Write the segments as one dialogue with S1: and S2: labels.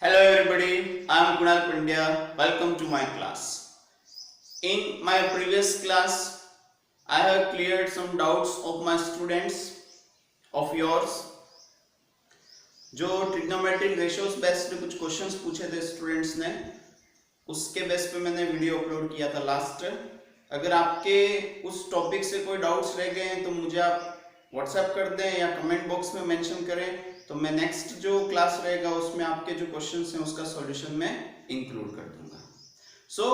S1: Hello everybody, I am Kunal Pandya. Welcome to my class. In my previous class, I have cleared some doubts of my students, of yours. जो trigonometric ratios based कुछ questions पूछे थे students ने, उसके base पे मैंने video upload किया था लास्ट। अगर आपके उस टॉपिक से कोई डाउट्स रह गए हैं तो मुझे आप व्हाट्सएप कर दें या कमेंट बॉक्स में मेंशन करें, तो मैं नेक्स्ट जो क्लास रहेगा उसमें आपके जो क्वेश्चंस हैं उसका सॉल्यूशन मैं इंक्लूड कर दूंगा। सो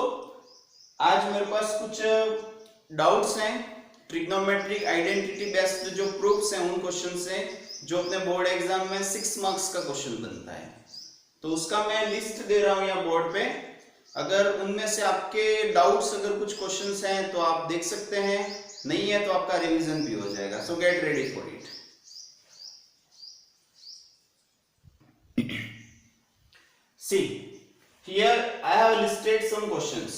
S1: आज मेरे पास कुछ डाउट्स हैं ट्रिग्नोमेट्रिक आइडेंटिटी बेस्ड जो प्रूफ्स हैं उन क्वेश्चन से जो अपने बोर्ड एग्जाम में 6 मार्क्स का क्वेश्चन बनता है। तो उसका मैं लिस्ट दे रहा हूं यहाँ बोर्ड पे। अगर उनमें से आपके डाउट्स अगर कुछ क्वेश्चंस हैं तो आप देख सकते हैं, नहीं है तो आपका रिवीजन भी हो जाएगा। सो get ready for it. See, here I have listed some questions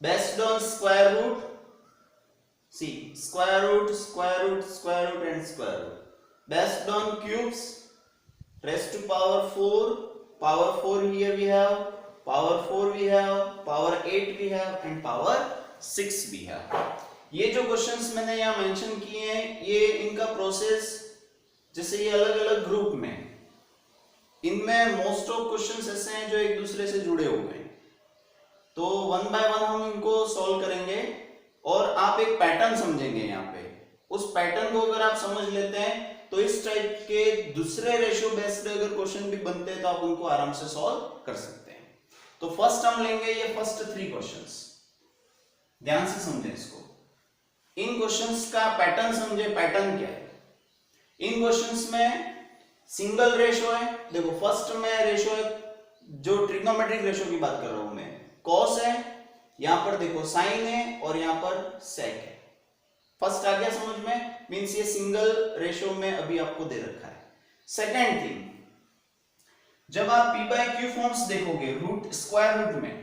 S1: based on square root. See, square root, square root, square root and square root. Based on cubes, raised to power 4, power 4 here we have, power 4 we have, power 8 we have and power 6 we have. ये जो questions मैंने यहाँ mention किए हैं, ये इनका process जैसे ये अलग अलग ग्रुप में, इनमें मोस्ट ऑफ क्वेश्चंस ऐसे हैं जो एक दूसरे से जुड़े हुए हैं। तो वन बाय वन हम इनको सॉल्व करेंगे और आप एक पैटर्न समझेंगे यहाँ पे। उस पैटर्न को अगर आप समझ लेते हैं तो इस टाइप के दूसरे रेशियो बेस्ड अगर क्वेश्चन भी बनते हैं तो आप उनको आराम से सॉल्व कर सकते हैं। तो फर्स्ट हम लेंगे ये फर्स्ट 3 क्वेश्चंस, ध्यान से समझें इसको। इन क्वेश्चंस का पैटर्न समझे, पैटर्न क्या है। इन क्वेश्चंस में सिंगल रेशो है। देखो फर्स्ट में रेशो है, जो ट्रिग्नोमेट्रिक रेशो की बात कर रहा हूं मैं, कॉस है, यहां पर देखो साइन है और यहां पर सेक है। फर्स्ट आ गया समझ में, मींस ये सिंगल रेशो में अभी आपको दे रखा है। सेकेंड थिंग, जब आप पी बाय क्यू फॉर्म्स देखोगे रूट स्क्वायर रूट में,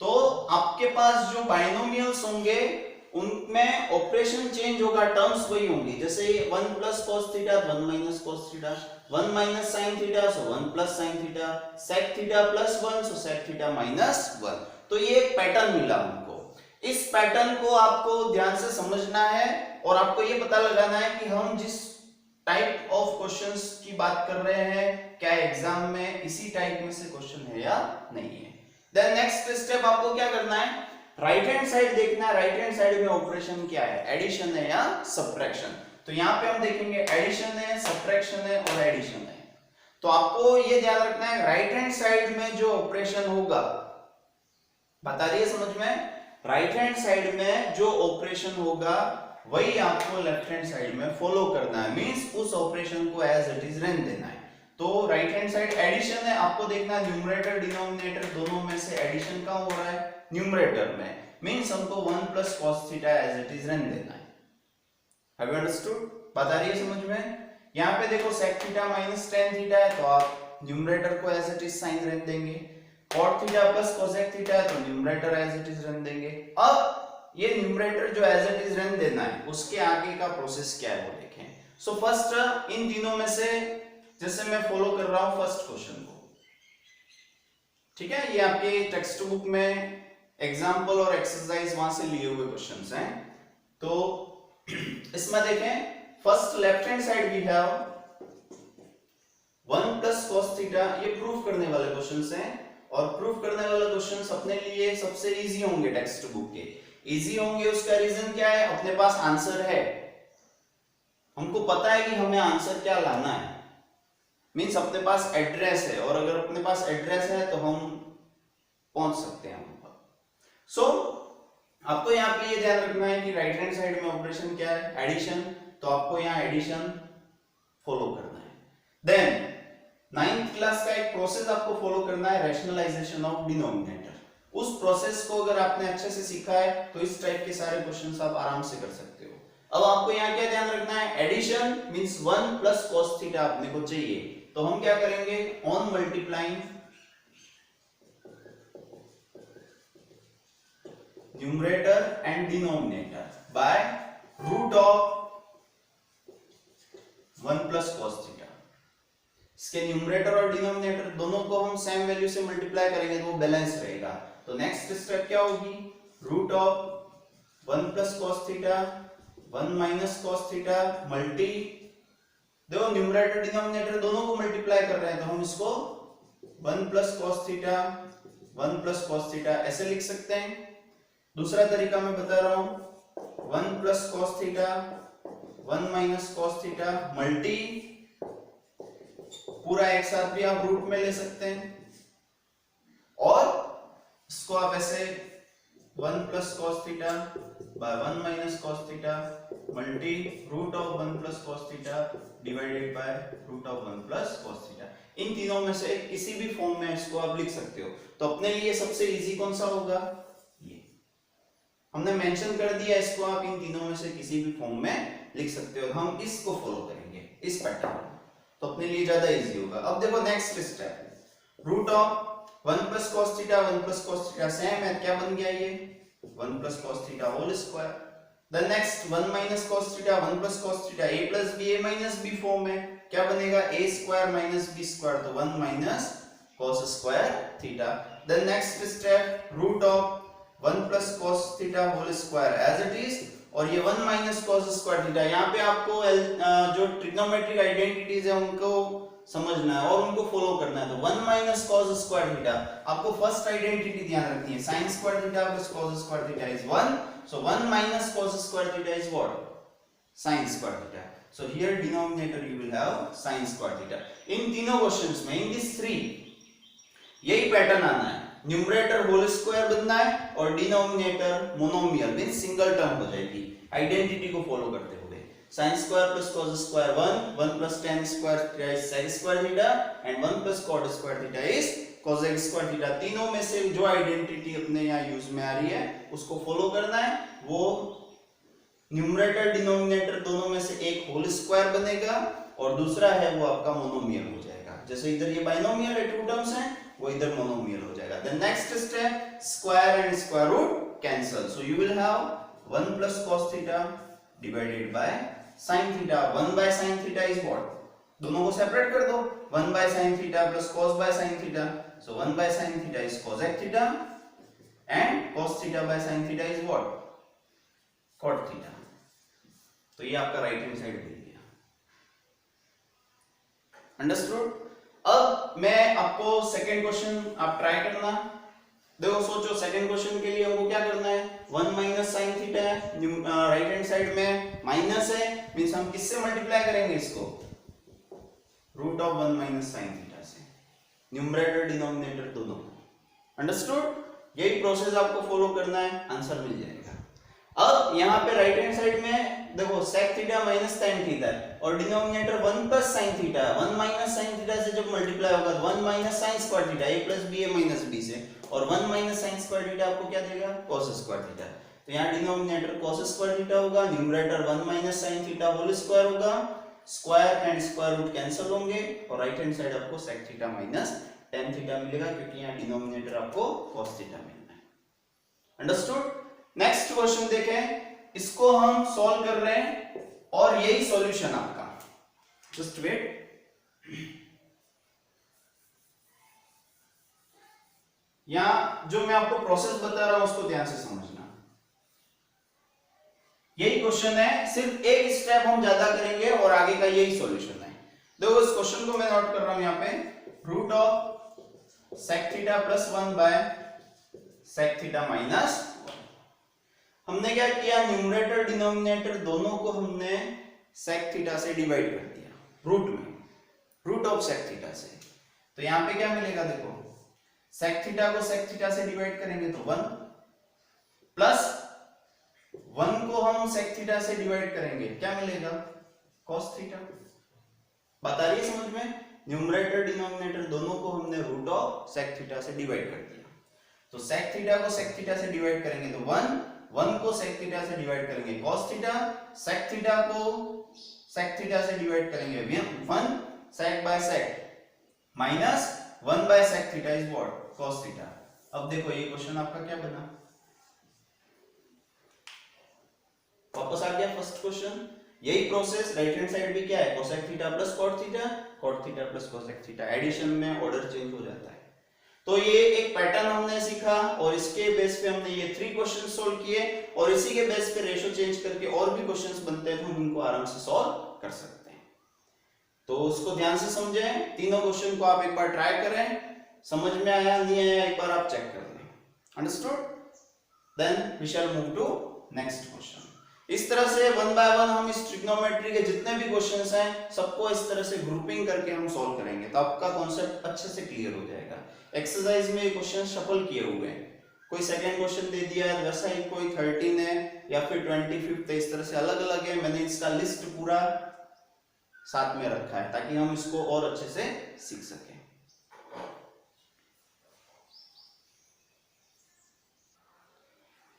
S1: तो आपके पास जो बाइनोमियल्स होंगे उनमें ऑपरेशन चेंज होगा, टर्म्स वही होंगी। जैसे 1 plus cos theta 1 minus cos theta, 1 minus sine theta so 1 plus sine theta, sec theta plus 1 so sec theta minus 1। तो ये एक पैटर्न मिला हमको। इस पैटर्न को आपको ध्यान से समझना है और आपको ये पता लगाना है कि हम जिस टाइप ऑफ क्वेश्चंस की बात कर रहे हैं क्या एग्जाम में इसी टाइप में से क्वेश्चन है या नहीं है। देन नेक्स्ट स्टेप आपको क्या करना है, राइट हैंड साइड देखना है। राइट हैंड साइड में ऑपरेशन क्या है, एडिशन है या सब्ट्रैक्शन। तो यहां पे हम देखेंगे एडिशन है, सब्ट्रैक्शन है और एडिशन है। तो आपको ये ध्यान रखना है राइट हैंड साइड में जो ऑपरेशन होगा, बता रही है समझ में, राइट हैंड साइड में जो ऑपरेशन होगा वही आपको लेफ्ट हैंड साइड में फॉलो करना है। मींस उस ऑपरेशन को एज इट इज रहने देना है। तो राइट हैंड साइड एडिशन है, आपको देखना है न्यूमरेटर डिनोमिनेटर दोनों में से एडिशन कहां हो रहा है, न्यूमरेटर में। मींस हमको 1 plus cos theta as it is रहने देना है। हैव यू अंडरस्टूड, बता रही है समझ में। यहां पे देखो sec theta minus tan theta है तो आप न्यूमरेटर को एज इट इज साइन रहने देंगे। Cot theta plus cosec theta है तो न्यूमरेटर एज इट इज रहने देंगे। अब ये न्यूमरेटर जो एज इट इज रहने देना है उसके आगे का प्रोसेस क्या है वो देखें। सो फर्स्ट इन तीनों में से जैसे मैं फॉलो कर रहा हूं फर्स्ट क्वेश्चन को, ठीक है, ये आपके टेक्स्ट बुक में एग्जाम्पल और एक्सरसाइज वहां से लिए हुए क्वेश्चंस हैं। तो इसमें देखें first left hand side we have 1 plus cos theta, ये प्रूफ करने वाले क्वेश्चंस हैं। और प्रूफ करने वाले क्वेश्चंस अपने लिए सबसे इजी होंगे टेक्स्ट बुक के। इजी होंगे उसका रीजन क्या है, अपने पास आंसर है, हमको पता है कि हमें आंसर क्या लाना है। मींस अपने पास एड्रेस है और अगर अपने पास एड्रेस है तो हम पहुंच सकते हैं वहां पर। सो आपको यहाँ पे ये ध्यान रखना है कि राइट हैंड साइड में ऑपरेशन क्या है, एडिशन। तो आपको यहाँ एडिशन फॉलो करना है। देन 9th क्लास का एक प्रोसेस आपको फॉलो करना है, रैशनलाइजेशन ऑफ डिनोमिनेटर। उस प्रोसेस को अगर आपने अच्छे से सीखा है तो इस टाइप के सारे क्वेश्चंस आप आराम से कर सकते हो। अब आपको यहाँ क्या ध्यान रखना है, addition means 1 plus cos theta अपने को चाहिए। तो हम क्या करेंगे, on multiplying numerator and denominator by root of 1 plus cos theta. इसके न्यूमरेटर और डिनोमिनेटर दोनों को हम सेम वैल्यू से मल्टीप्लाई करेंगे तो वो बैलेंस रहेगा। तो नेक्स्ट स्टेप क्या होगी, root of 1 plus cos theta 1 minus cos theta multi, देखो न्यूमरेटर डिनोमिनेटर दोनों को मल्टीप्लाई कर रहे हैं तो हम इसको 1 plus cos theta 1 plus cos theta ऐसे लिख सकते हैं। दूसरा तरीका मैं बता रहा हूं, 1 plus cos theta 1 minus cos theta multi, पूरा एक साथ भी आप रूट में ले सकते हैं, और इसको आप ऐसे 1 plus cos theta by 1 minus cos theta multi root of 1 plus cos theta divided by root of 1 plus cos theta. इन तीनों में से किसी भी फॉर्म में इसको आप लिख सकते हो। तो अपने लिए सबसे इजी कौन सा होगा, ये हमने मेंशन कर दिया, इसको आप इन तीनों में से किसी भी फॉर्म में लिख सकते हो। हम इसको फॉलो करेंगे, इस पैटर्न, तो अपने लिए ज्यादा इजी होगा। अब देखो next step, root of 1 plus cos theta 1 plus cos theta same है, क्या बन गया ये 1 plus cos theta whole square. Then next 1 minus cos theta 1 plus cos theta a plus b a minus b form में, क्या बनेगा a square minus b square, तो 1 minus cos square theta. Then next step, root of 1 plus cos theta whole square as it is, और ये 1 minus cos square theta. यहाँ पे आपको जो ट्रिग्नोमेट्रिक आइडेंटिटीज है उनको समझना है और उनको फॉलो करना है। तो 1 माइनस cos स्क्वायर थीटा, आपको फर्स्ट आइडेंटिटी ध्यान रखनी है, sin square theta plus cos square theta is 1, so 1 minus cos square theta is what, sin square theta. So here denominator you will have sin square theta. इन तीनों questions में, in this three, यही pattern आना है, numerator whole square बनना है और denominator monomial means single term हो जाएगी आइडेंटिटी को फॉलो करते हुए। sin square plus cos square 1 plus tan square theta is sin square theta and 1 plus cot square theta is cosec square theta। तीनों में से जो आइडेंटिटी अपने यहाँ यूज में आ रही है उसको फॉलो करना है। वो न्यूमरेटर डिनोमिनेटर दोनों में से एक होल स्क्वायर बनेगा और दूसरा है वो आपका मोनोमियल हो जाएगा। जैसे इधर ये बाइनोमियल है, टू टर्म्स हैं, वो इधर मोनोमियल हो जाएगा। Then next step, square and square root cancel, so you will have 1 plus cos theta divided by sin theta. 1 by sin theta is what, दोनों को सेपरेट कर दो, 1 by sin theta plus cos by sin theta, so 1 by sin theta is cosec theta and cos theta by sin theta is what, cot theta। तो ये आपका right hand side मिल गया, understood. अब मैं आपको सेकंड क्वेश्चन आप try करना, देखो सोचो सेकंड क्वेश्चन के लिए हमको क्या करना है, 1 माइनस sin थीटा है, राइट हैंड साइड में माइनस है, मींस हम किससे मल्टीप्लाई करेंगे इसको, root of 1 minus sin theta से, न्यूमरेटर डिनोमिनेटर दोनों। अंडरस्टूड, यही प्रोसेस आपको फॉलो करना है, आंसर मिल जाएगा। अब यहाँ पे राइट हैंड साइड में देखो sec theta minus tan theta और denominator 1 plus sin theta, 1 minus sin theta से जब मल्टीप्लाई होगा तो 1 minus sin square theta a plus b a minus b से, और 1 माइनस sin स्क्वायर थीटा आपको क्या देगा, cos स्क्वायर थीटा। तो यहाँ डिनोमिनेटर cos स्क्वायर थीटा होगा, numerator 1 minus sin theta whole square होगा, square and square root cancel होंगे और राइट हैंड साइड आपको sec theta minus tan theta मिलेगा क्योंकि यहाँ डिनोमिनेटर आपको cos थीटा मिलना है। अंडरस्टूड। नेक्स्ट क्वेश्चन देखें, इसको हम सॉल्व कर रहे हैं और यही सॉल्यूशन आपका, जस्ट वेट। यहां जो मैं आपको प्रोसेस बता रहा हूं उसको ध्यान से समझना, यही क्वेश्चन है, सिर्फ एक स्टेप हम ज्यादा करेंगे और आगे का यही सॉल्यूशन है। देखो इस क्वेश्चन को मैं नोट कर रहा हूं यहाँ पे, root of sec theta plus 1 by sec theta minus. हमने क्या किया, न्यूमरेटर डिनोमिनेटर दोनों को हमने sec थीटा से डिवाइड कर दिया रूट में, रूट ऑफ sec थीटा से। तो यहां पे क्या मिलेगा, देखो sec थीटा को sec थीटा से डिवाइड करेंगे तो 1 प्लस 1 को हम sec थीटा से डिवाइड करेंगे, क्या मिलेगा, cos थीटा। बात आ रही है समझ में, न्यूमरेटर डिनोमिनेटर दोनों को हमने रूट ऑफ sec थीटा से डिवाइड कर दिया। तो sec थीटा को sec थीटा से डिवाइड करेंगे तो 1 को sec थीटा से डिवाइड करेंगे cos थीटा, sec थीटा को sec थीटा से डिवाइड करेंगे 1 sec by sec minus 1 by sec theta is what, cos theta. अब देखो ये क्वेश्चन आपका क्या बना, वापस आ गया फर्स्ट क्वेश्चन, यही प्रोसेस, राइट हैंड साइड भी क्या है, cosec theta plus cot theta, cot theta plus cosec theta, addition में ऑर्डर चेंज हो जाता है। तो ये एक पैटर्न हमने सीखा और इसके बेस पे हमने ये 3 क्वेश्चन सॉल्व किए और इसी के बेस पे रेशो चेंज करके और भी क्वेश्चंस बनते हैं तो हम इनको आराम से सॉल्व कर सकते हैं। तो उसको ध्यान से समझें, तीनों क्वेश्चन को आप एक बार ट्राई करें, समझ में आया नहीं आया एक बार आप चेक कर लें। Understood? Then we shall move to next question. इस तरह से वन बाय वन हम इस ट्रिग्नोमेट्री के जितने भी क्वेश्चंस हैं सबको इस तरह से ग्रुपिंग करके हम सॉल्व करेंगे तो आपका कॉन्सेप्ट अच्छे से क्लियर हो जाएगा। एक्सरसाइज में ये क्वेश्चन शफल किए हुए हैं, कोई सेकंड क्वेश्चन दे दिया है वैसा ही कोई 13 है या फिर 25 है, इस तरह से अलग अलग है। मैंने इसका लिस्ट पूरा साथ में रखा है ताकि हम इसको और अच्छे से सीख सकें।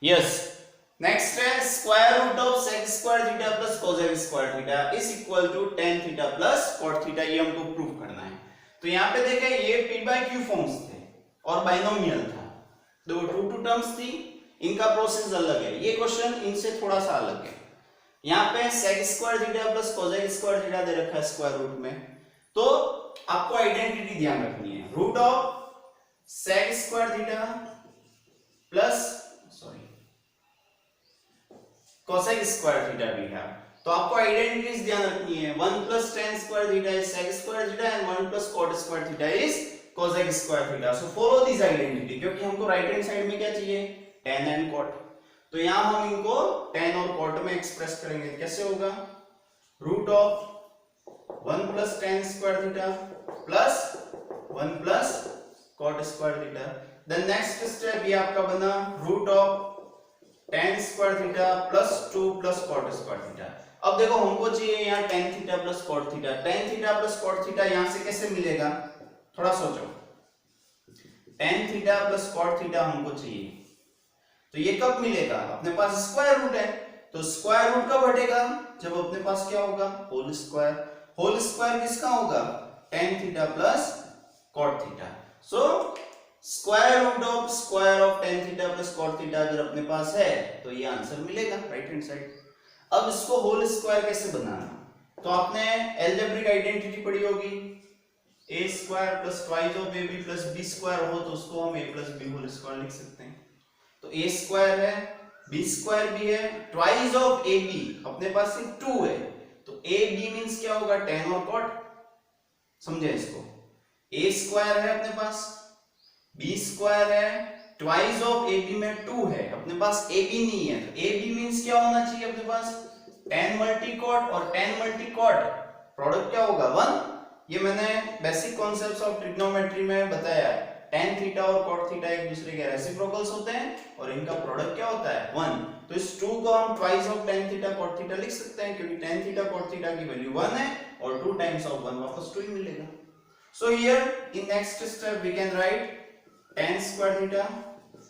S1: यस, नेक्स्ट है square root of sec square theta plus cosec square theta is equal to tan theta plus cot theta, ये हमको प्रूव करना है। तो यहाँ पे देखें ये p बाय q फॉर्म्स थे और बाइनोमियल था, दो टू टर्म्स थी, इनका प्रोसेस अलग है। ये क्वेश्चन इनसे थोड़ा सा अलग है। यहाँ पे sec square theta plus cosec square theta दे रखा है स्क्वायर रूट में, तो आपको आइडेंटिटी ध्यान रखनी है। Root of sec square theta plus cosec square theta भी है, तो आपको आइडेंटिटीज ध्यान रखनी है। 1 plus tan square theta is sec square theta and 1 plus cot square theta is cosec square theta. So follow this identity, क्योंकि हमको right hand side में क्या चाहिए, tan एंड cot। तो यहां हम इनको tan और cot में एक्सप्रेस करेंगे, कैसे होगा, root of 1 plus tan square theta plus 1 plus cot square theta. Then next step ये आपका बना root of tan square theta plus 2 plus cot square theta. अब देखो हमको चाहिए यहाँ tan theta plus cot theta. tan theta plus cot theta यहाँ से कैसे मिलेगा, थोड़ा सोचो। tan theta plus cot theta हमको चाहिए, तो ये कब मिलेगा, अपने पास स्क्वायर रूट है, तो स्क्वायर रूट कब हटेगा, जब अपने पास क्या होगा, होल स्क्वायर। होल स्क्वायर किसका होगा, tan theta plus cot theta. So square root of tan theta plus cot theta अगर अपने पास है तो ये आंसर मिलेगा राइट हैंड साइड। अब इसको होल स्क्वायर कैसे बनाना, तो आपने अलजेब्रिक आइडेंटिटी पढ़ी होगी, a square plus twice of ab plus b square हो तो उसको हम a plus b whole square लिख सकते हैं। तो a स्क्वायर है, b स्क्वायर भी है, ट्वाइस ऑफ ab अपने पास सिर्फ 2 है, तो ab मींस क्या होगा, tan और cot। समझे इसको, a स्क्वायर है अपने पास, b स्क्वायर है, ट्वाइस ऑफ ab में 2 है, अपने पास ab नहीं है, तो ab मींस क्या होना चाहिए अपने पास, tan मल्टी cot, और tan मल्टी cot प्रोडक्ट क्या होगा 1। ये मैंने बेसिक कॉन्सेप्ट्स ऑफ ट्रिग्नोमेट्री में बताया है, tan थीटा और cot थीटा एक दूसरे के रेसिप्रोकल्स होते हैं और इनका प्रोडक्ट क्या होता है 1। तो इस 2 को हम twice of tan theta cot theta लिख सकते हैं, क्योंकि tan थीटा cot थीटा की वैल्यू 1 है और 2 टाइम्स ऑफ 1 वापस 2 ही मिलेगा। So here in next step we can write tan square theta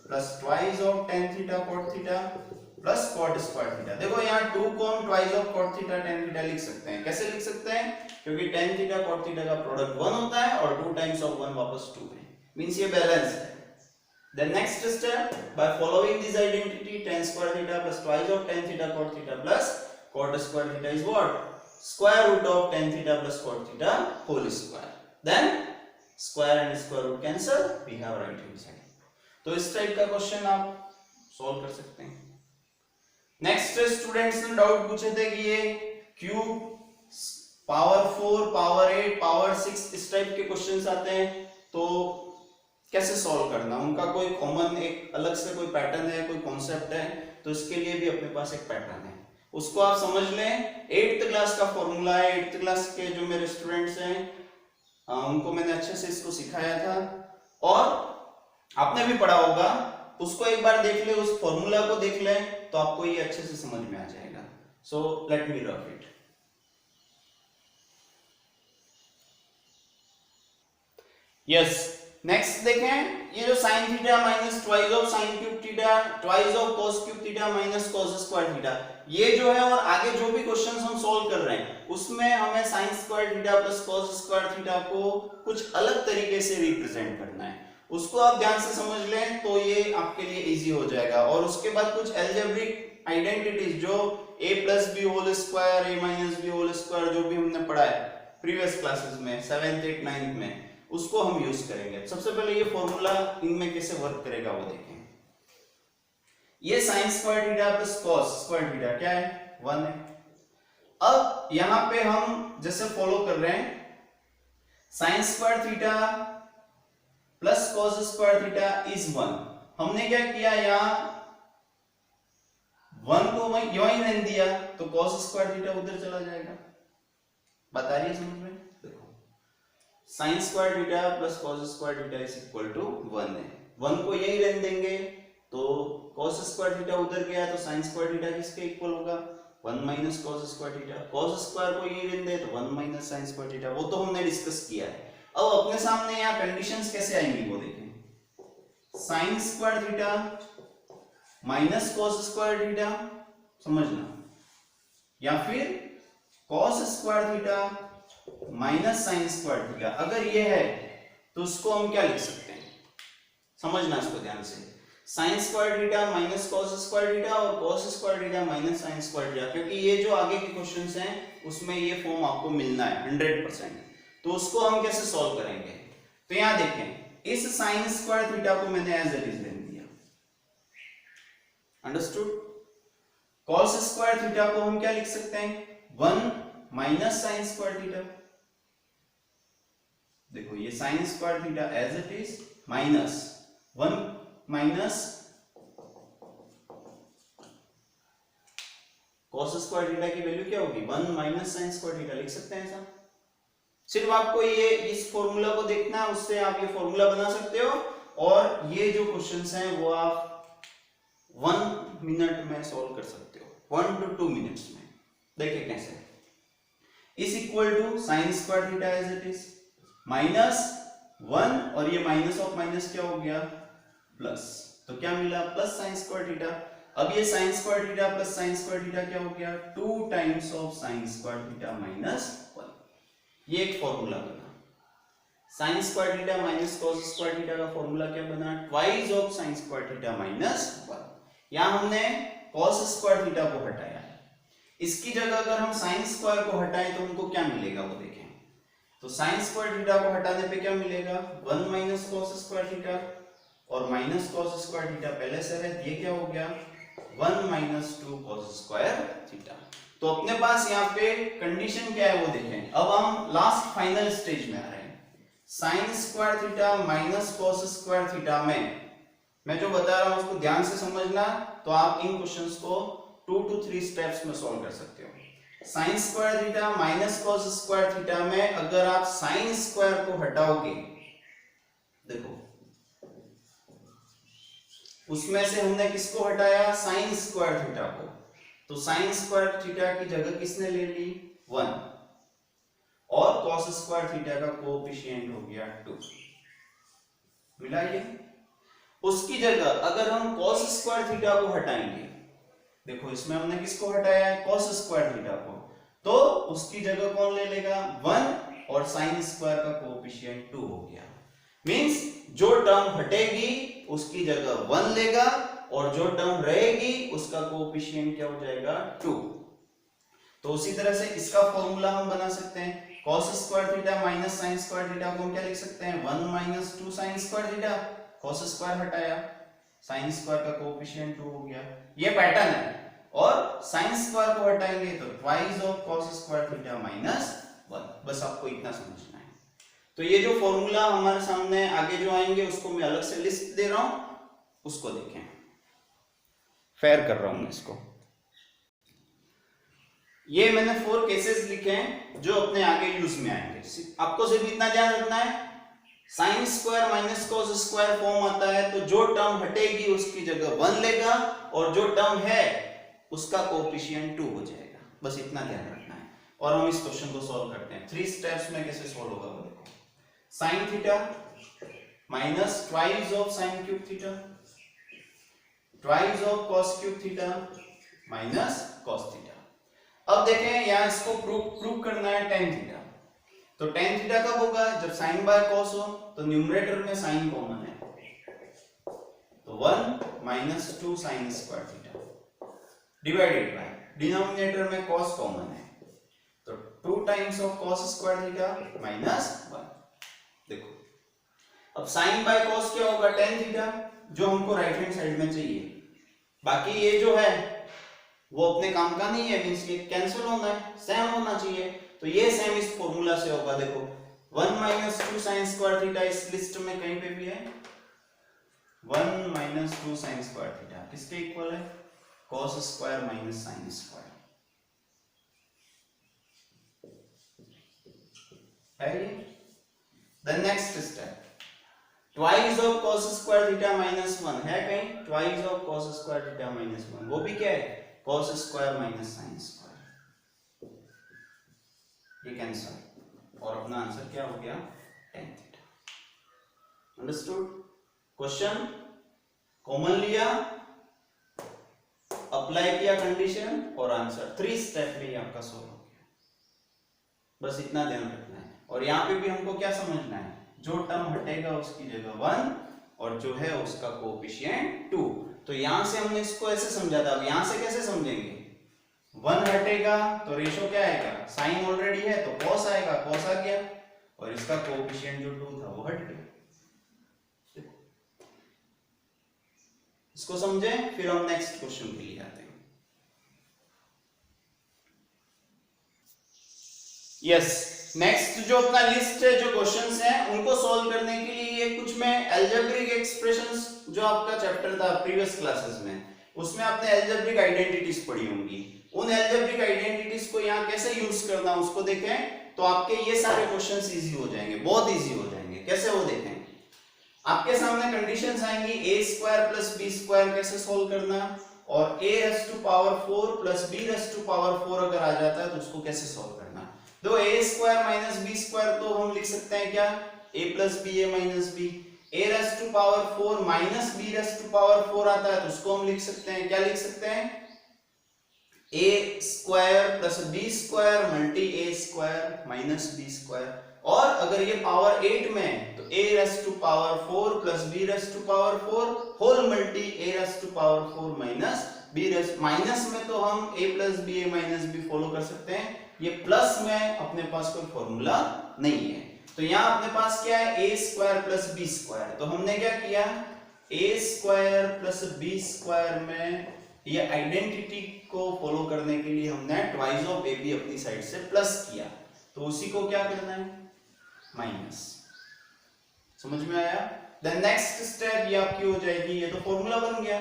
S1: plus twice of tan theta cot theta plus cot square theta. देखो यहाँ 2 को हम twice of cot theta tan theta लिख सकते हैं, कैसे लिख सकते हैं, क्योंकि tan थीटा cot थीटा का प्रोडक्ट 1 होता है और 2 टाइम्स ऑफ 1 वापस 2 है, मींस ये बैलेंस है। Then next step, by following this identity, tan square theta plus twice of tan theta cot theta plus cot square theta is what, square root of tan theta plus cot theta whole square। Then square and square root cancel, we have right hand side। तो इस type का question आप solve कर सकते हैं। Next students ने doubt पूछे थे कि ये क्यूब, पावर 4, पावर 8, पावर 6 इस टाइप के क्वेश्चंस आते हैं, तो कैसे सॉल्व करना, उनका कोई कॉमन एक अलग से कोई पैटर्न है, कोई कॉन्सेप्ट है, तो इसके लिए भी अपने पास एक पैटर्न है, उसको आप समझ लें। 8th क्लास का फॉर्मूला है, 8th क्लास के जो मेरे स्टूडेंट्स हैं उनको मैंने अच्छे से इसको सिखाया था और आपने भी पढ़ा होगा, उसको एक बार देख ले, उस फॉर्मूला को देख ले तो आपको ये अच्छे से समझ में आ जाएगा। So let me rough it. Yes, next देखें, ये जो sin theta minus twice of sin cube theta, twice of cos cube theta minus cos square theta, ये जो है और आगे जो भी क्वेश्चंस हम सॉल्व कर रहे हैं उसमें हमें sin square theta plus cos square theta को कुछ अलग तरीके से रिप्रेजेंट करना है, उसको आप ध्यान से समझ लें तो ये आपके लिए इजी हो जाएगा। और उसके बाद कुछ अलजेब्रिक आइडेंटिटीज जो a plus B whole square, a minus B whole square जो भी हमने पढ़ा है, प्रीवियस क्लासेस में 7th 8th 9th में, उसको हम यूज करेंगे। सबसे पहले ये फॉर्मूला इनमें कैसे वर्क करेगा वो देखें। ये sign square theta plus cos square theta क्या है 1 है। अब यहां पे हम जैसे फॉलो कर रहे हैं, sign square theta plus cos square theta is 1। हमने क्या किया, यहां 1 को वहीं रहने दिया तो cos स्क्वायर थीटा उधर चला जाएगा। बता रही है समझ में? देखो sin square theta plus cos square theta is equal to 1 है। 1 को यही रहने देंगे तो cos स्क्वायर थीटा उधर गया तो sin स्क्वायर थीटा किसके इक्वल होगा 1 minus cos square theta. cos square को यही रहने दे तो 1 माइनस sin स्क्वायर थीटा, वो तो हमने डिस्कस किया है। अब अपने सामने यहाँ कंडीशंस कैसे आएंगी वो देखें। sin square theta minus cos square theta समझना, या फिर cos square theta minus sin square theta. अगर ये है तो उसको हम क्या लिख सकते हैं, समझना इसको ध्यान से। sin square theta minus cos square theta और cos square theta minus sin square theta, क्योंकि ये जो आगे के क्वेश्चंस हैं उसमें ये फॉर्म आपको मिलना है 100%। तो उसको हम कैसे सॉल्व करेंगे, तो यहां देखें, इस sin स्क्वायर थीटा को मैंने एज इट इज ले दिया, अंडरस्टूड। cos स्क्वायर थीटा को हम क्या लिख सकते हैं 1 माइनस sin स्क्वायर थीटा। देखो ये sin square theta as it is minus 1 minus cos square theta की वैल्यू क्या होगी 1 माइनस sin स्क्वायर थीटा, लिख सकते हैं ऐसा। सिर्फ आपको ये इस फॉर्मूला को देखना है, उससे आप ये फॉर्मूला बना सकते हो और ये जो क्वेश्चंस हैं वो आप 1 मिनट में सॉल्व कर सकते हो, 1 to 2 मिनट्स में। देखिए कैसे, is equal to sine square theta as it is minus 1 और ये माइनस ऑफ माइनस क्या हो गया प्लस, तो क्या मिला प्लस साइन स्क्वायर थीटा। अब ये sign square theta plus sign square theta क्या हो गया 2 times of sine square theta minus 1। ये एक फॉर्मूला बना। Sign square theta minus cos square theta का फॉर्मूला क्या बना twice of sine square theta minus 1। यहां हमने cos स्क्वायर थीटा को हटाया, इसकी जगह अगर हम साइन स्क्वायर को हटाएं तो हमको क्या मिलेगा वो देखें। तो साइन स्क्वायर थीटा को हटाने पे क्या मिलेगा 1 माइनस cos स्क्वायर थीटा और माइनस cos स्क्वायर थीटा पहले से है, ये क्या हो गया 1 माइनस 2 cos स्क्वायर थीटा। तो अपने पास यहाँ पे कंडीशन क्या है वो देखें। अब हम लास्ट फाइनल स्टेज में आ रहे हैं। Sign square theta minus cos square theta में मैं जो बता रहा हूं उसको ध्यान से समझना, तो आप इन क्वेश्चंस को 2 to 3 स्टेप्स में सॉल्व कर सकते हो। Sign square theta minus cos square theta में अगर आप साइन स्क्वायर को हटाओगे, देखो उसमें से हमने किसको हटाया साइन स्क्वायर थीटा को, तो साइन स्क्वायर थीटा की जगह किसने ले ली 1 और cos स्क्वायर थीटा का कोएफिशिएंट हो गया 2, मिला ये। उसकी जगह अगर हम cos स्क्वायर थीटा को हटाएंगे, देखो इसमें हमने किसको हटाया है cos स्क्वायर थीटा को, तो उसकी जगह कौन ले लेगा 1 और साइन स्क्वायर का कोएफिशिएंट 2 हो गया। मींस जो टर्म हटेगी उसकी जगह 1 लेगा और जो टर्म रहेगी उसका कोएफिशिएंट क्या हो जाएगा 2। तो उसी तरह से इसका फॉर्मूला हम बना सकते हैं, cos square theta minus sin square theta को हम क्या लिख सकते हैं 1 minus 2 sin square theta, cos square हटाया sin स्क्वायर का कोएफिशिएंट 2 हो गया। ये पैटर्न है। और sin स्क्वायर को हटाएंगे तो twice of cos square theta minus 1, बस आपको इतना समझना है। तो ये जो फॉर्मूला हमारे सामने आगे जो आएंगे उसको मैं अलग से लिस्ट दे रहा हूं, उसको देखें, फेयर कर रहा हूं मैं इसको। ये मैंने 4 केसेस लिखे हैं जो अपने आगे यूज में आएंगे। आपको सिर्फ इतना ध्यान रखना है, sine square minus cos square form आता है तो जो टर्म हटेगी उसकी जगह 1 लेगा और जो टर्म है उसका कोएफिशिएंट 2 हो जाएगा, बस इतना ध्यान रखना है। और हम इस क्वेश्चन को सॉल्व करते हैं 3 स्टेप्स में। कैसे सॉल्व होगा वो देखो। Sine theta minus twice of sine cube theta twice of cos cube theta minus cos theta. अब देखें यहां इसको प्रूव करना है tan थीटा, तो tan थीटा कब होगा जब sin बाय cos हो, तो न्यूमरेटर में sin कॉमन है तो 1 minus 2 sin square theta divided by denominator में cos कॉमन है तो 2 times of cos square theta minus 1। देखो अब sin बाय cos क्या होगा, tan थीटा, जो हमको राइट हैंड साइड में चाहिए। बाकी ये जो है वो अपने काम का नहीं है, मींस ये कैंसिल होना है, सेम होना चाहिए। तो ये सेम इस फॉर्मूला से होगा। देखो 1 माइनस 2 साइन स्क्वायर थीटा इस लिस्ट में कहीं पे भी है, 1 माइनस 2 साइन स्क्वायर थीटा किसके इक्वल है, cos square minus sine square है ये। Then next step, twice of cos square theta minus 1 है कहीं, twice of cos square theta minus 1, वो भी क्या है, cos square minus sine square, ये कैंसिल, और अपना आंसर क्या हो गया, tan theta. Understood? Question common लिया, अप्लाई किया कंडीशन, और आंसर 3 स्टेप में ही आपका सॉल्व हो गया। बस इतना ध्यान रखना है। और यहाँ पे भी हमको क्या समझना है, जो टर्म हटेगा उसकी जगह 1 और जो है उसका कोएफिशिएंट 2। तो यहां से हमने इसको ऐसे समझा था, अब यहां से कैसे समझेंगे, 1 हटेगा तो रेशो क्या आएगा, साइन ऑलरेडी है तो cos आएगा, cos आ गया, और इसका कोएफिशिएंट जो 2 था वो हट गया। इसको समझे, फिर हम नेक्स्ट क्वेश्चन के लिए आते हैं। यस, नेक्स्ट जो अपना लिस्ट है, जो क्वेश्चंस हैं उनको सॉल्व करने के लिए कुछ मैं एल्जेब्रिक एक्सप्रेशंस, जो आपका चैप्टर था प्रीवियस क्लासेस में, उसमें आपने एल्जेब्रिक आइडेंटिटीज पढ़ी होंगी। उन एल्जेब्रिक आइडेंटिटीज को यहाँ कैसे यूज करना उसको देखें, तो आपके ये सारे क्वेश्चंस इजी हो जाएंगे, बहुत इजी हो जाएंगे। कैसे वो देखें, आपके सामने कंडीशंस आएंगी, a square plus b square कैसे सॉल्व करना, और a raise to power 4 plus b raise to power 4 अगर आ जाता है तो उसको कैसे सॉल्व करना। तो a square minus b square तो हम लिख सकते हैं क्या, a plus b a minus b, a raise to power 4 minus b raise to power 4 आता है तो उसको हम लिख सकते हैं, क्या लिख सकते हैं, a square plus b square multi a square minus b square. और अगर ये पावर 8 में तो a raise to power 4 plus b raise to power 4 whole multi a raise to power 4 minus b raise, minus में तो हम a plus b a minus b follow कर सकते हैं, ये प्लस में अपने पास कोई फॉर्मूला नहीं है। तो यहाँ अपने पास क्या है, a square plus b square, तो हमने क्या किया, a square plus b square में ये आइडेंटिटी को फॉलो करने के लिए हमने ट्वाइस ऑफ a b अपनी साइड से प्लस किया, तो उसी को क्या करना है, माइनस। समझ में आया? देन नेक्स्ट स्टेप ये आपकी हो जाएगी, ये तो फॉर्मूला बन गया,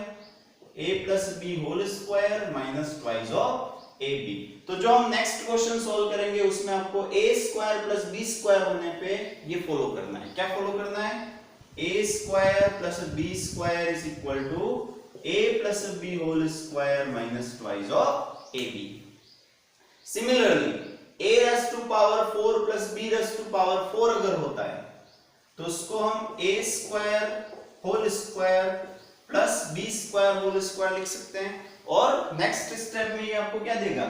S1: a plus B whole square minus twice of A B. तो जो हम नेक्स्ट क्वेश्चन सॉल्व करेंगे उसमें आपको a square plus b square होने पे ये फॉलो करना है। क्या फॉलो करना है, a square plus b square is equal to a plus b whole square minus twice of A B. Similarly a raise to power 4 plus b raise to power 4 अगर होता है तो उसको हम a square whole square plus b square whole square लिख सकते हैं। और नेक्स्ट स्टेप में ये आपको क्या देगा,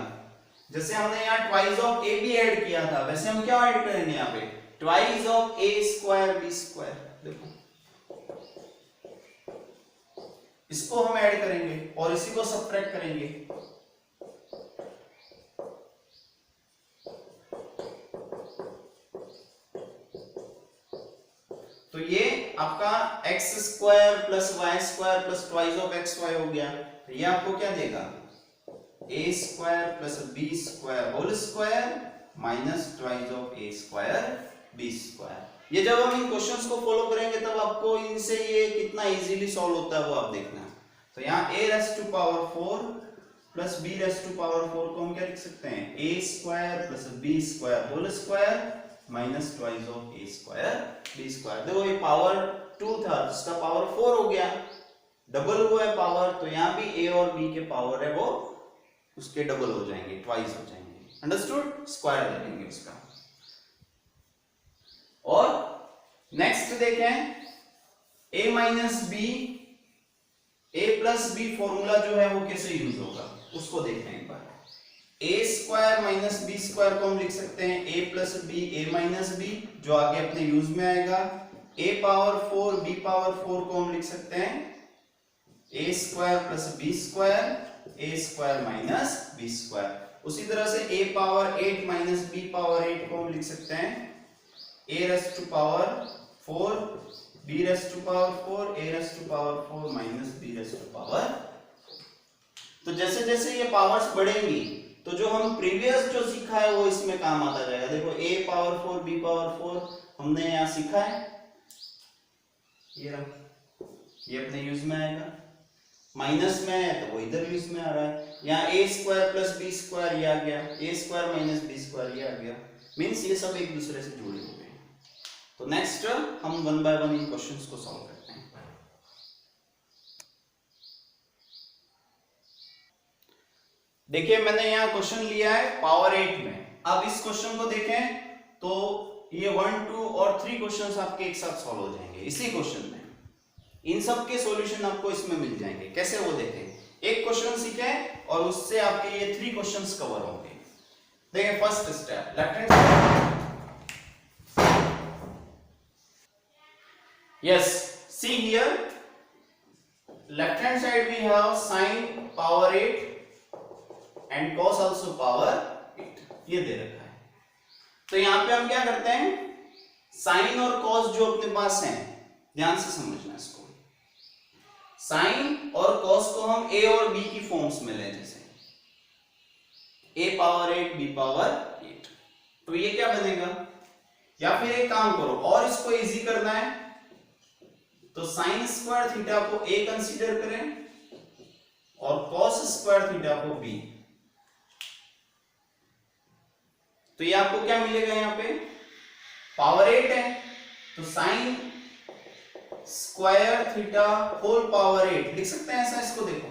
S1: जैसे हमने यहाँ ट्वाइस ऑफ a भी ऐड किया था वैसे हम क्या ऐड करेंगे यहाँ पे, twice of a square b square. देखो इसको हम ऐड करेंगे और इसी को सब्ट्रैक्ट करेंगे, तो ये आपका x square plus Y square plus twice of X Y हो गया। तो ये आपको क्या देगा, a square plus b square whole square minus twice of a square b square. ये जब हम इन क्वेश्चंस को फॉलो करेंगे तब आपको इनसे ये कितना इजीली सॉल्व होता है वो आप देखना। तो यहाँ a raise to power 4 plus b raise to power 4 को हम क्या लिख सकते हैं, a square plus b square whole square minus twice of a square b square. देखो ये पावर 2 था जिसका पावर 4 हो गया, डबल हुआ है पावर, तो यहाँ भी a और b के पावर है वो उसके डबल हो जाएंगे, ट्वाइस हो जाएंगे। अंडरस्टूड? स्क्वायर ले लेंगे उसका। और नेक्स्ट देखें, a minus b, a plus b formula जो है वो कैसे यूज होगा उसको देखते हैं एक बार। a square minus b square को हम लिख सकते हैं a plus b a minus b, जो आगे अपने यूज में आएगा। a पावर 4 b पावर 4 को हम लिख सकते हैं a square plus b square a square minus b square. उसी तरह से a power 8 minus b power 8 को हम लिख सकते हैं a raised to power 4 b raised to power 4 a raised to power 4 minus b raised to power. तो जैसे जैसे ये पावर्स बढ़ेंगी तो जो हम प्रीवियस जो सीखा है वो इसमें काम आता जाएगा। देखो a पावर 4 b पावर 4 हमने यहाँ सीखा है, ये रहा, ये अपने यूज में आएगा। माइनस में है तो वो इधर यूज में आ रहा है। यहाँ a square plus B square ये आ गया, a square minus B square ये आ गया, मीन्स ये सब एक दूसरे से जुड़े हुए हैं। तो नेक्स्ट हम one by one in questions को सॉल्व करते हैं। देखिए मैंने यहाँ क्वेश्चन लिया है पावर 8 में। अब इस क्वेश्चन को देखें तो ये 1, 2 और 3 क्वेश्चंस आपके एक साथ सॉल्व हो जाएंगे इसी क्वेश्चन में। इन सब के सॉल्यूशन आपको इसमें मिल जाएंगे। कैसे वो देखें, एक क्वेश्चन सीखें और उससे आपके ये 3 क्वेश्चंस कवर होंगे। देखिए first step, left hand side, yes see here, left hand side we have sin power 8 and cos also power 8, ये दे रखा है। तो यहां पे हम क्या करते हैं, sin और cos जो अपने पास हैं, ध्यान से समझना इसको। साइन और cos को हम a और b की फॉर्म्स में लें, जैसे a पावर 8 b पावर 8, तो ये क्या बनेगा। या फिर एक काम करो और इसको इजी करना है तो साइन स्क्वायर थीटा को a कंसीडर करें और cos स्क्वायर थीटा को b। तो ये आपको क्या मिलेगा, यहाँ पे पावर 8 है तो sine square theta whole power 8 लिख सकते हैं ऐसा। इसको देखो,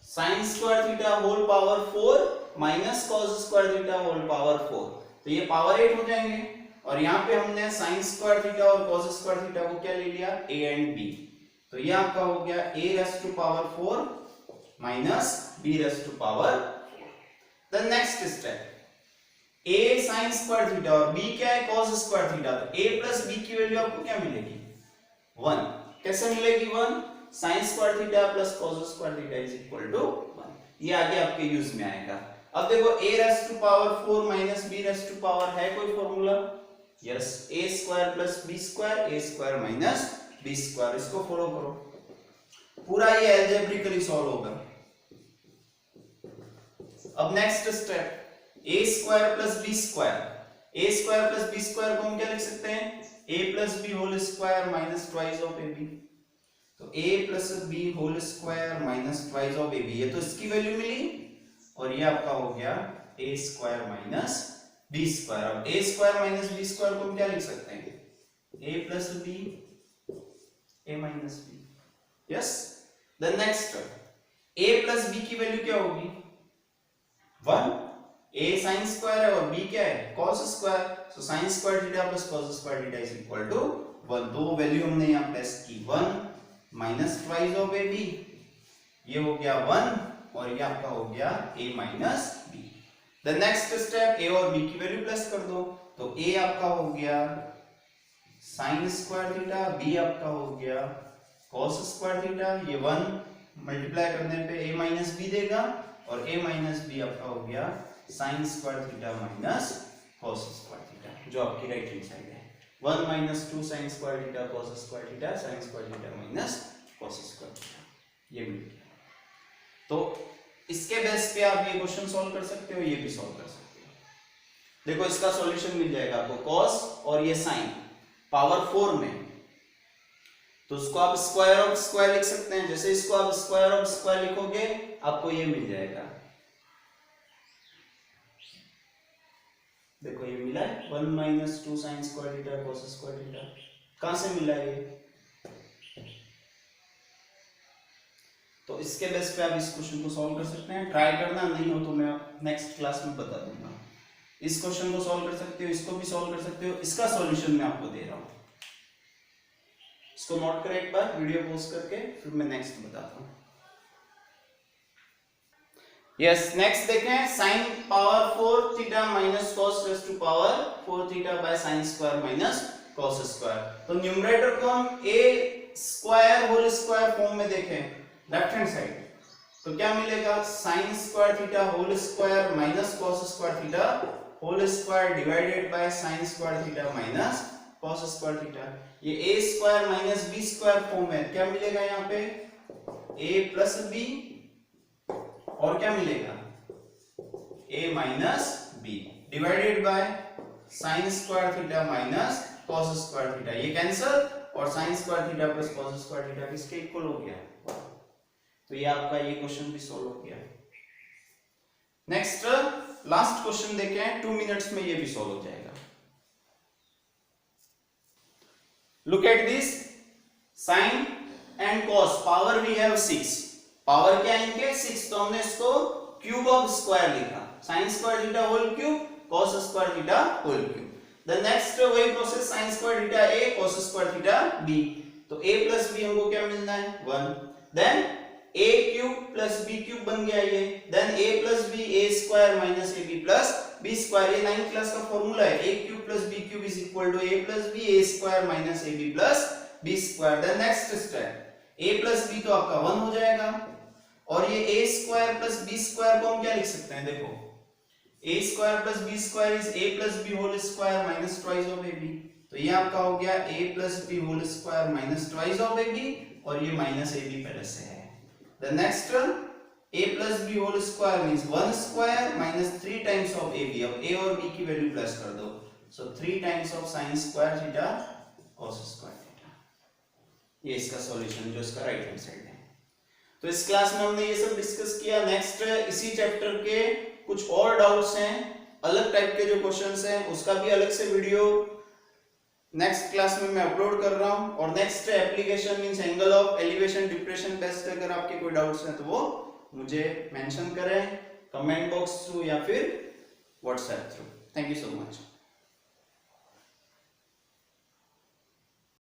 S1: sine square theta whole power 4 minus cos square theta whole power 4, तो ये पावर 8 हो जाएंगे। और यहाँ पे हमने साइन स्क्वायर थीटा और कॉस स्क्वायर थीटा को क्या ले लिया, a एंड b, तो ये आपका हो गया a raised to power 4 minus b raised to power 4। Then next step, a sin square theta और b क्या है, cos स्क्वायर थीटा, तो a प्लस b की वैल्यू आपको क्या मिलेगी, 1। कैसे मिलेगी 1, sin square theta plus cos square theta is equal to 1। ये आगे आपके यूज में आएगा। अब देखो a raised to power 4 minus b raised to power है कोई formula, yes, a square plus b square, a square minus b square, इसको फॉलो करो, पूरा ये अलजेब्रिकली सॉल्व होगा। अब next step, a square plus B square, a square plus B square को हम क्या लिख सकते हैं, a plus B whole square minus twice of ab, तो a plus B whole square minus twice of ab, ये तो इसकी वैल्यू मिली और ये आपका हो गया a square minus B square. अब a square minus B square को हम क्या लिख सकते हैं, a plus B a minus B, yes. Then next, a plus B की वैल्यू क्या होगी, 1, a sin स्क्वायर है और b क्या है, cos square, so sin square theta plus cos square theta is equal to 1। दो वैल्यू हमने यहाँ प्लेस की, 1 माइनस ट्वाइस ऑफ ab, ये हो गया 1 और ये आपका हो गया a minus b। The next step, a और b की वैल्यू प्लस कर दो, तो a आपका हो गया sin स्क्वायर थीटा, b आपका हो गया cos स्क्वायर थीटा, ये 1 मल्टीप्लाई करने पे a माइनस b देगा और a माइनस b आपका हो गया sin square theta minus cos square theta, जो आपकी राइट हैंड साइड है। 1 minus 2 sin square theta cos square theta sin square theta minus cos square theta, ये मिल गया। तो इसके बेस पे आप ये क्वेश्चन सॉल्व कर सकते हो, ये भी सॉल्व कर सकते हो। देखो इसका सॉल्यूशन मिल जाएगा आपको, cos और ये sin पावर 4 में, तो उसको आप स्क्वायर ऑफ स्क्वायर लिख सकते हैं। जैसे इसको आप स्क्वायर ऑफ स्क्वायर लिखोगे आपको ये मिल जाएगा, देखो ये मिला है 1 minus 2 sine square theta cos square theta, कहां से मिला है ये, तो इसके बेस पे आप इस क्वेश्चन को सॉल्व कर सकते हैं। ट्राई करना, नहीं हो तो मैं नेक्स्ट क्लास में बता दूंगा। इस क्वेश्चन को सॉल्व कर सकते हो, इसको भी सॉल्व कर सकते हो, इसका सॉल्यूशन मैं आपको दे रहा हूं, इसको नोट करें एक बार, वीडियो पॉज करके, फिर मैं नेक्स्ट बताता हूं। यस, नेक्स्ट देखें, sin power 4 theta minus cos raise to power 4 theta by sin square minus cos square. तो न्यूमरेटर को हम a square whole square form में देखें लेफ्ट हैंड साइड, तो क्या मिलेगा, sine square theta whole square minus cos square theta whole square divided by sine square theta minus cos square theta. ये a square minus b square form है, क्या मिलेगा यहाँ पे a प्लस b और क्या मिलेगा a minus b divided by sine square theta minus cos square theta. ये कैंसिल और sign square theta plus cos square theta किसके इक्वल हो गया। तो ये आपका ये क्वेश्चन भी सॉल्व हो गया। नेक्स्ट लास्ट क्वेश्चन देखें, 2 मिनट्स में ये भी सॉल्व हो जाएगा। Look at this, sine and cos power we have 6, power क्या है इनके 6, तो हमने इसको क्यूब ऑफ स्क्वायर लिखा, sine square theta whole cube cos square theta whole cube. The next वही process, sine square theta a cos square theta b, तो a plus b हमको क्या मिलना है 1, then a cube plus b cube बन गया ये, then a plus b a square minus ab plus b square, ये 9th क्लास का फॉर्मूला है, a cube plus b cube is equal to a plus b a square minus ab plus b square. Then next step, a plus b तो आपका 1 हो जाएगा और ये a square plus b square को हम क्या लिख सकते हैं, देखो a square plus b square is a plus b whole square minus twice of ab, तो ये आपका हो गया a plus b whole square minus twice of ab और ये माइनस ab पहले से है। The next a plus b whole square means 1 square minus 3 times of ab, अब a और b की वैल्यू प्लस कर दो, so 3 times of sine square theta cos square theta. ये इसका सॉल्यूशन जो इसका राइट हैंड साइड है। तो इस क्लास में हमने ये सब डिस्कस किया। नेक्स्ट इसी चैप्टर के कुछ और डाउट्स हैं, अलग टाइप के जो क्वेश्चंस हैं, उसका भी अलग से वीडियो नेक्स्ट क्लास में मैं अपलोड कर रहा हूं। और next application means angle of elevation depression test, अगर आपके कोई डाउट्स हैं तो वो मुझे मेंशन करें कमेंट बॉक्स थ्रू या फिर WhatsApp through. Thank you so much.